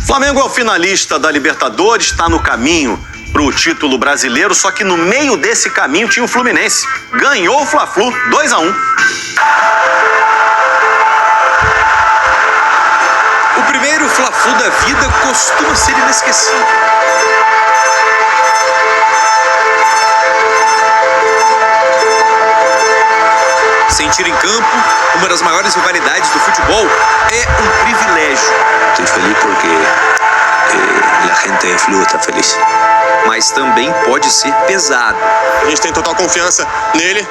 Flamengo é o finalista da Libertadores, está no caminho para o título brasileiro, só que no meio desse caminho tinha o Fluminense. Ganhou o Fla-Flu 2-1. O primeiro Fla-Flu da vida costuma ser inesquecível. Sentir em campo uma das maiores rivalidades do futebol é um privilégio. Estou feliz porque a gente do Flu está feliz. Mas também pode ser pesado. A gente tem total confiança nele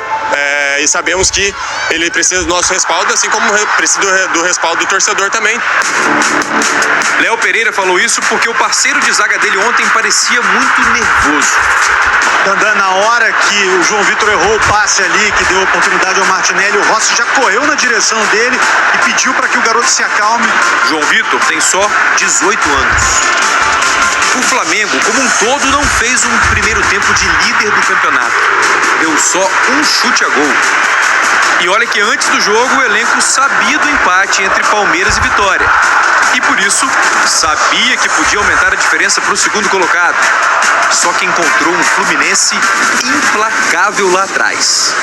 e sabemos que ele precisa do nosso respaldo, assim como precisa do respaldo do torcedor também. Léo Pereira falou isso porque o parceiro de zaga dele ontem parecia muito nervoso. Dandan, na hora que o João Vitor errou o passe ali, que deu oportunidade ao Martinelli, o Rossi já correu na direção dele e pediu para que o garoto se acalme. João Vitor tem só 18 anos. O Flamengo, como um todo, não fez um primeiro tempo de líder do campeonato. Deu só um chute a gol. E olha que antes do jogo o elenco sabia do empate entre Palmeiras e Vitória. E por isso sabia que podia aumentar a diferença para o segundo colocado. Só que encontrou um Fluminense implacável lá atrás.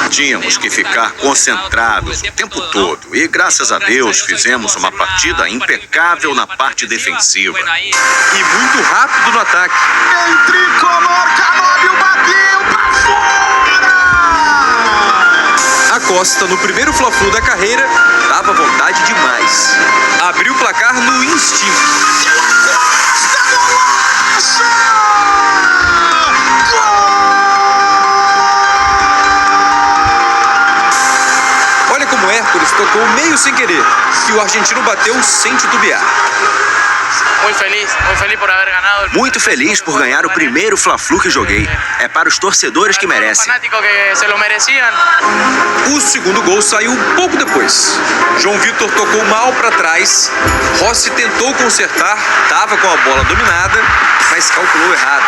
Tínhamos que ficar concentrados o tempo todo e, graças a Deus, fizemos uma partida impecável na parte defensiva. E muito rápido no ataque. Em tricolor, Canóbio bateu pra fora! A Costa, no primeiro Fla-Flu da carreira, dava vontade demais. Abriu o placar no instinto. Olha como Hércules tocou meio sem querer e o argentino bateu sem titubear. Muito feliz por ganhar o primeiro Fla-Flu que joguei. É para os torcedores que merecem. O segundo gol saiu um pouco depois. João Vitor tocou mal para trás. Rossi tentou consertar, estava com a bola dominada, mas calculou errado.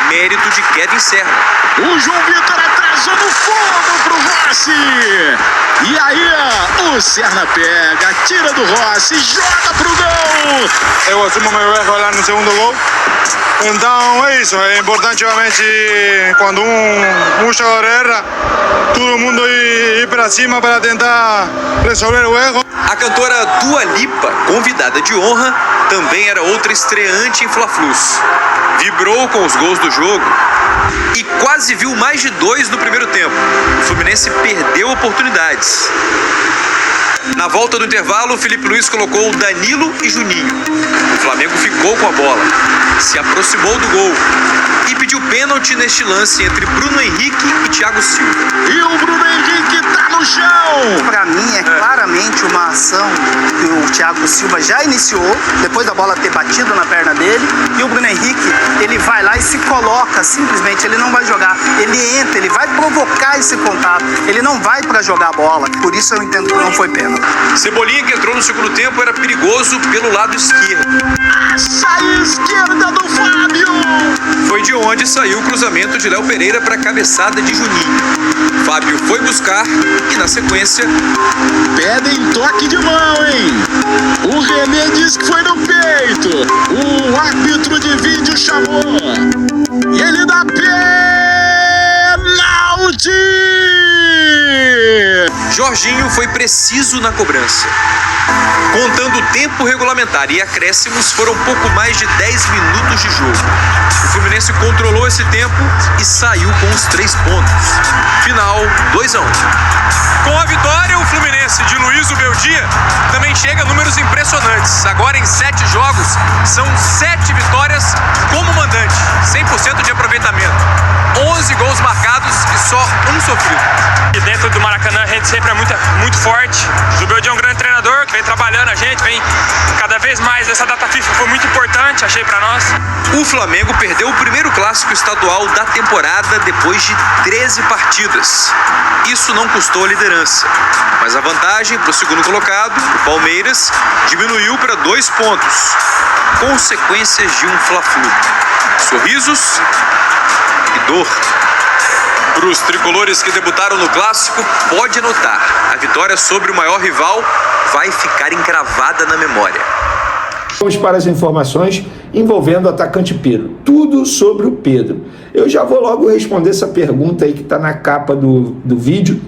Mérito de Kevin Serna. O João Vitor atrasou no fundo pro Rossi. E aí, o Serna pega, tira do Rossi, joga pro gol. Eu assumo meu erro lá no segundo gol. Então é isso, é importante realmente quando um jogador erra, todo mundo ir para cima para tentar resolver o erro. A cantora Dua Lipa, convidada de honra, também era outra estreante em Fla-Flus. Vibrou com os gols do jogo e quase viu mais de 2 no primeiro tempo. O Fluminense perdeu oportunidades. Na volta do intervalo, o Felipe Luiz colocou Danilo e Juninho. O Flamengo ficou com a bola, se aproximou do gol e pediu pênalti neste lance entre Bruno Henrique e Thiago Silva. E o Bruno Henrique tá no chão. Para mim é claramente uma ação que o Thiago Silva já iniciou, depois da bola ter batido na perna dele, e o Bruno Henrique, ele vai lá e se coloca, simplesmente, ele não vai jogar, ele entra, ele vai provocar esse contato, ele não vai para jogar a bola, por isso eu entendo que não foi pênalti. Cebolinha, que entrou no segundo tempo, era perigoso pelo lado esquerdo. A saída esquerda do Fábio. Foi de onde saiu o cruzamento de Léo Pereira para a cabeçada de Juninho. Fábio foi buscar e, na sequência, pedem toque de mão, hein? O René diz que foi no peito. O árbitro de vídeo chamou. E ele dá pênalti! Jorginho foi preciso na cobrança. Contando o tempo regulamentar e acréscimos, foram pouco mais de 10 minutos de jogo. O Fluminense controlou esse tempo e saiu com os 3 pontos. Final 2-1. Com a vitória, o Fluminense de Luiz Beldia também chega a números impressionantes. Agora em 7 jogos, são 7 vitórias como mandante, 100% de aproveitamento. 11 gols marcados e só um sofrido. E dentro do Maracanã a gente sempre é muito forte. O Beldia é um grande treinador que vem trabalhando a gente, vem cada vez mais. Essa data FIFA foi muito importante, achei pra nós. O Flamengo perdeu o primeiro clássico estadual da temporada depois de 13 partidas. Isso não custou a liderança, mas a vantagem para o segundo colocado, o Palmeiras, diminuiu para 2 pontos. Consequências de um Fla-Flu: sorrisos e dor. Para os tricolores que debutaram no clássico, pode anotar, a vitória sobre o maior rival vai ficar encravada na memória. Vamos para as informações envolvendo o atacante Pedro. Tudo sobre o Pedro. Eu já vou logo responder essa pergunta aí que está na capa do vídeo,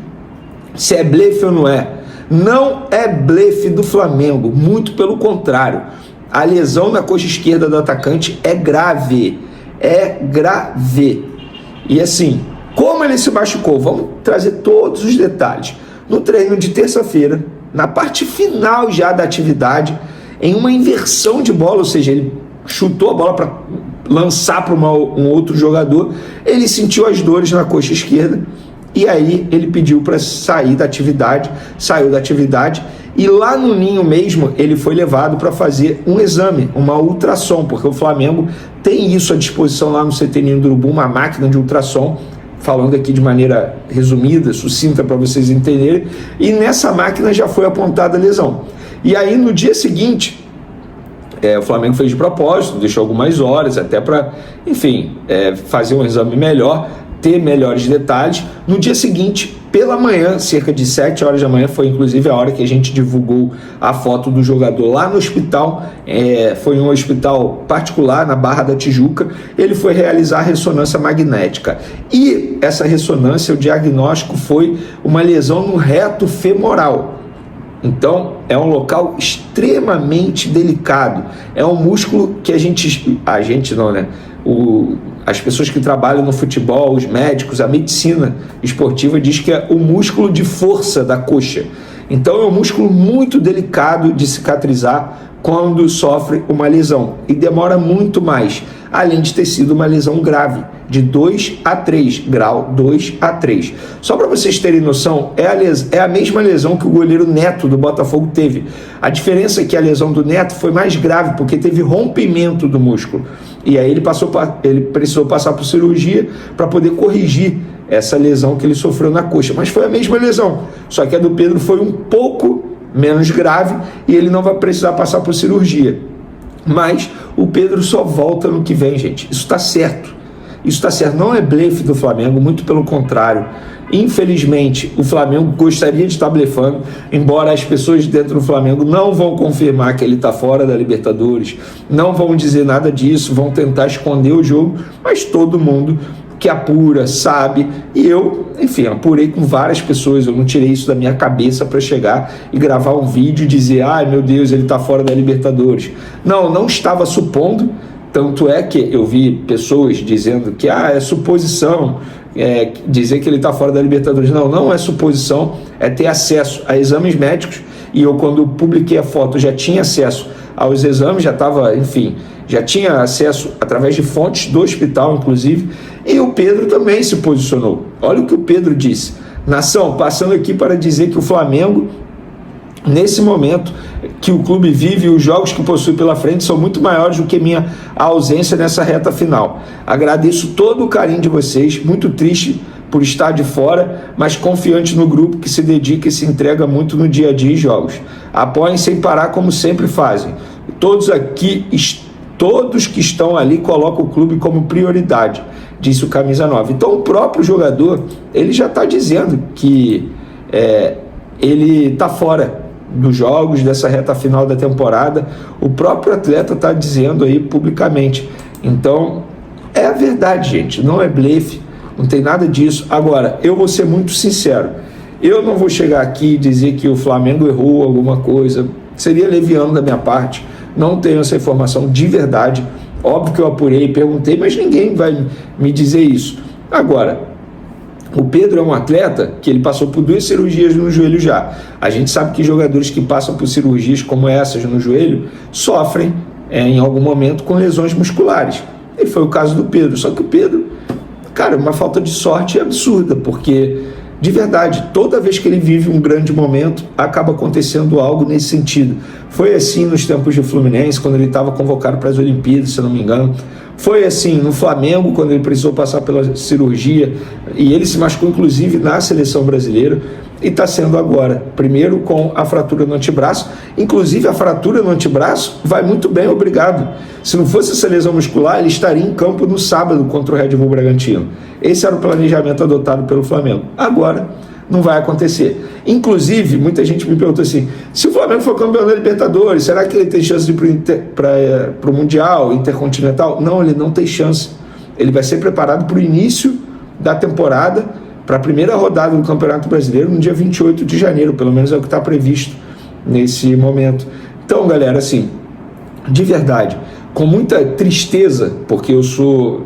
se é blefe ou não é. Não é blefe do Flamengo, muito pelo contrário. A lesão na coxa esquerda do atacante é grave. É grave. E assim, como ele se machucou? Vamos trazer todos os detalhes. No treino de terça-feira, na parte final já da atividade, em uma inversão de bola, ou seja, ele chutou a bola para lançar para um outro jogador, ele sentiu as dores na coxa esquerda e aí ele pediu para sair da atividade, saiu da atividade e lá no Ninho mesmo ele foi levado para fazer um exame, uma ultrassom, porque o Flamengo tem isso à disposição lá no CT Ninho do Urubu, uma máquina de ultrassom, falando aqui de maneira resumida, sucinta para vocês entenderem, e nessa máquina já foi apontada a lesão. E aí no dia seguinte, o Flamengo fez de propósito, deixou algumas horas até para, enfim, fazer um exame melhor, ter melhores detalhes. No dia seguinte, pela manhã, cerca de 7 horas da manhã, foi inclusive a hora que a gente divulgou a foto do jogador lá no hospital, foi um hospital particular na Barra da Tijuca, ele foi realizar a ressonância magnética. E essa ressonância, o diagnóstico foi uma lesão no reto femoral. Então, é um local extremamente delicado. É um músculo que as pessoas que trabalham no futebol, os médicos, a medicina esportiva diz que é o músculo de força da coxa. Então, é um músculo muito delicado de cicatrizar quando sofre uma lesão. E demora muito mais, além de ter sido uma lesão grave, de 2 a 3, grau 2 a 3. Só para vocês terem noção, é a mesma lesão que o goleiro Neto do Botafogo teve. A diferença é que a lesão do Neto foi mais grave, porque teve rompimento do músculo. E aí ele precisou passar por cirurgia para poder corrigir essa lesão que ele sofreu na coxa. Mas foi a mesma lesão, só que a do Pedro foi um pouco menos grave e ele não vai precisar passar por cirurgia. Mas o Pedro só volta no que vem, gente. Isso está certo. Isso está certo. Não é blefe do Flamengo, muito pelo contrário. Infelizmente, o Flamengo gostaria de estar blefando, embora as pessoas dentro do Flamengo não vão confirmar que ele está fora da Libertadores, não vão dizer nada disso, vão tentar esconder o jogo, mas todo mundo que apura, sabe, e eu, enfim, apurei com várias pessoas, eu não tirei isso da minha cabeça para chegar e gravar um vídeo e dizer, ai meu Deus, ele está fora da Libertadores. Não estava supondo, tanto é que eu vi pessoas dizendo que é suposição, dizer que ele está fora da Libertadores. Não é suposição, é ter acesso a exames médicos, e eu quando publiquei a foto já tinha acesso aos exames, já tinha acesso através de fontes do hospital, inclusive, e o Pedro também se posicionou. Olha o que o Pedro disse. Nação, passando aqui para dizer que o Flamengo, nesse momento que o clube vive, os jogos que possui pela frente são muito maiores do que minha ausência nessa reta final. Agradeço todo o carinho de vocês, muito triste por estar de fora, mas confiante no grupo que se dedica e se entrega muito no dia a dia e jogos. Apoiem sem parar como sempre fazem. Todos que estão ali colocam o clube como prioridade, disse o camisa 9. Então o próprio jogador, ele já está dizendo que ele está fora dos jogos, dessa reta final da temporada. O próprio atleta está dizendo aí publicamente. Então é a verdade, gente, não é blefe, não tem nada disso. Agora, eu vou ser muito sincero, eu não vou chegar aqui e dizer que o Flamengo errou alguma coisa, seria leviano da minha parte. Não tenho essa informação de verdade. Óbvio que eu apurei, perguntei, mas ninguém vai me dizer isso. Agora, o Pedro é um atleta que ele passou por 2 cirurgias no joelho já. A gente sabe que jogadores que passam por cirurgias como essas no joelho sofrem em algum momento com lesões musculares. E foi o caso do Pedro. Só que o Pedro, cara, uma falta de sorte absurda, porque de verdade, toda vez que ele vive um grande momento, acaba acontecendo algo nesse sentido. Foi assim nos tempos do Fluminense, quando ele estava convocado para as Olimpíadas, se eu não me engano. Foi assim no Flamengo, quando ele precisou passar pela cirurgia, e ele se machucou inclusive na seleção brasileira, e está sendo agora, primeiro com a fratura no antebraço. Inclusive a fratura no antebraço vai muito bem, obrigado. Se não fosse essa lesão muscular, ele estaria em campo no sábado contra o Red Bull Bragantino. Esse era o planejamento adotado pelo Flamengo. Agora não vai acontecer. Inclusive, muita gente me perguntou assim, se o Flamengo for campeão da Libertadores, será que ele tem chance de ir para o Mundial, Intercontinental? Não, ele não tem chance. Ele vai ser preparado para o início da temporada, para a primeira rodada do Campeonato Brasileiro, no dia 28 de janeiro, pelo menos é o que está previsto nesse momento. Então, galera, assim, de verdade, com muita tristeza, porque eu sou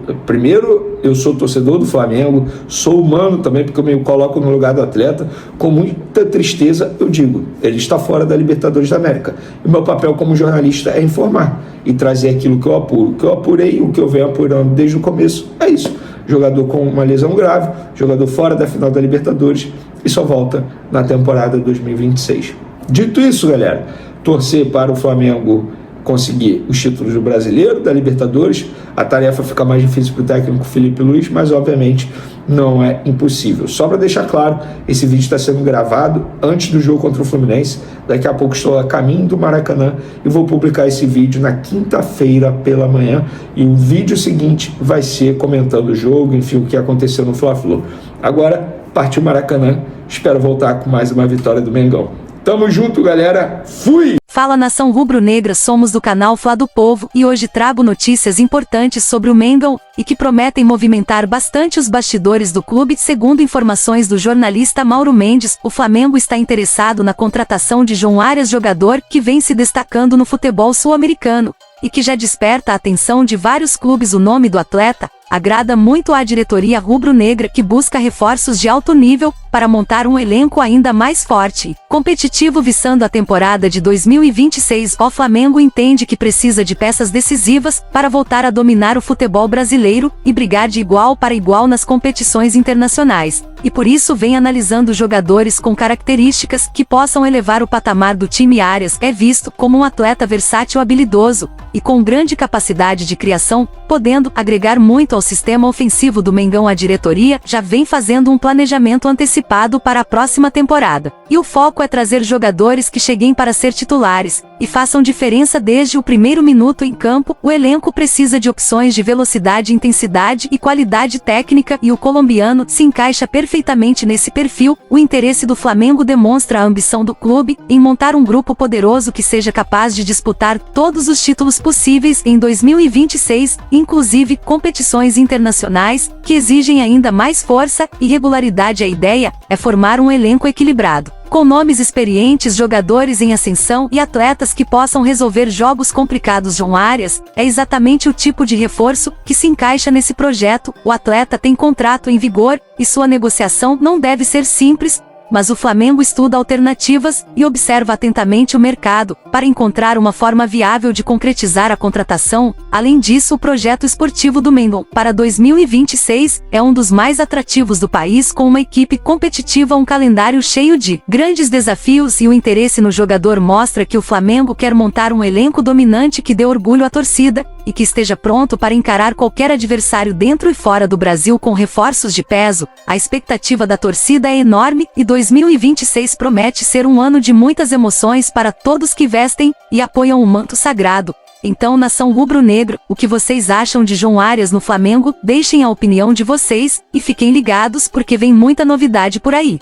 torcedor do Flamengo, sou humano também, porque eu me coloco no lugar do atleta, com muita tristeza eu digo, ele está fora da Libertadores da América. E o meu papel como jornalista é informar e trazer aquilo que eu apuro. O que eu apurei, o que eu venho apurando desde o começo, é isso. Jogador com uma lesão grave, jogador fora da final da Libertadores e só volta na temporada 2026. Dito isso, galera, torcer para o Flamengo conseguir os títulos do Brasileiro, da Libertadores. A tarefa fica mais difícil para o técnico Felipe Luiz, mas obviamente não é impossível. Só para deixar claro, esse vídeo está sendo gravado antes do jogo contra o Fluminense. Daqui a pouco estou a caminho do Maracanã e vou publicar esse vídeo na quinta-feira pela manhã. E o vídeo seguinte vai ser comentando o jogo, enfim, o que aconteceu no Fla-Flu. Agora, partiu Maracanã. Espero voltar com mais uma vitória do Mengão. Tamo junto, galera. Fui! Fala, nação rubro-negra, somos do canal Fla do Povo e hoje trago notícias importantes sobre o Mengão e que prometem movimentar bastante os bastidores do clube. Segundo informações do jornalista Mauro Mendes, o Flamengo está interessado na contratação de João Arias, jogador que vem se destacando no futebol sul-americano e que já desperta a atenção de vários clubes. O nome do atleta agrada muito à diretoria rubro-negra, que busca reforços de alto nível para montar um elenco ainda mais forte e competitivo visando a temporada de 2026. O Flamengo entende que precisa de peças decisivas para voltar a dominar o futebol brasileiro e brigar de igual para igual nas competições internacionais. E por isso vem analisando jogadores com características que possam elevar o patamar do time. Arias é visto como um atleta versátil, habilidoso e com grande capacidade de criação, podendo agregar muito ao sistema ofensivo do Mengão. A diretoria já vem fazendo um planejamento antecipado para a próxima temporada. E o foco é trazer jogadores que cheguem para ser titulares e façam diferença desde o primeiro minuto em campo. O elenco precisa de opções de velocidade, intensidade e qualidade técnica, e o colombiano se encaixa perfeitamente nesse perfil. O interesse do Flamengo demonstra a ambição do clube em montar um grupo poderoso que seja capaz de disputar todos os títulos possíveis em 2026, inclusive competições internacionais que exigem ainda mais força e regularidade. A ideia é formar um elenco equilibrado, com nomes experientes, jogadores em ascensão e atletas que possam resolver jogos complicados. João Arias é exatamente o tipo de reforço que se encaixa nesse projeto. O atleta tem contrato em vigor e sua negociação não deve ser simples, mas o Flamengo estuda alternativas e observa atentamente o mercado para encontrar uma forma viável de concretizar a contratação. Além disso, o projeto esportivo do Mengão para 2026 é um dos mais atrativos do país, com uma equipe competitiva, um calendário cheio de grandes desafios, e o interesse no jogador mostra que o Flamengo quer montar um elenco dominante que dê orgulho à torcida e que esteja pronto para encarar qualquer adversário dentro e fora do Brasil. Com reforços de peso, a expectativa da torcida é enorme e 2026 promete ser um ano de muitas emoções para todos que vestem e apoiam o manto sagrado. Então, nação rubro-negra, o que vocês acham de João Arias no Flamengo? Deixem a opinião de vocês e fiquem ligados, porque vem muita novidade por aí.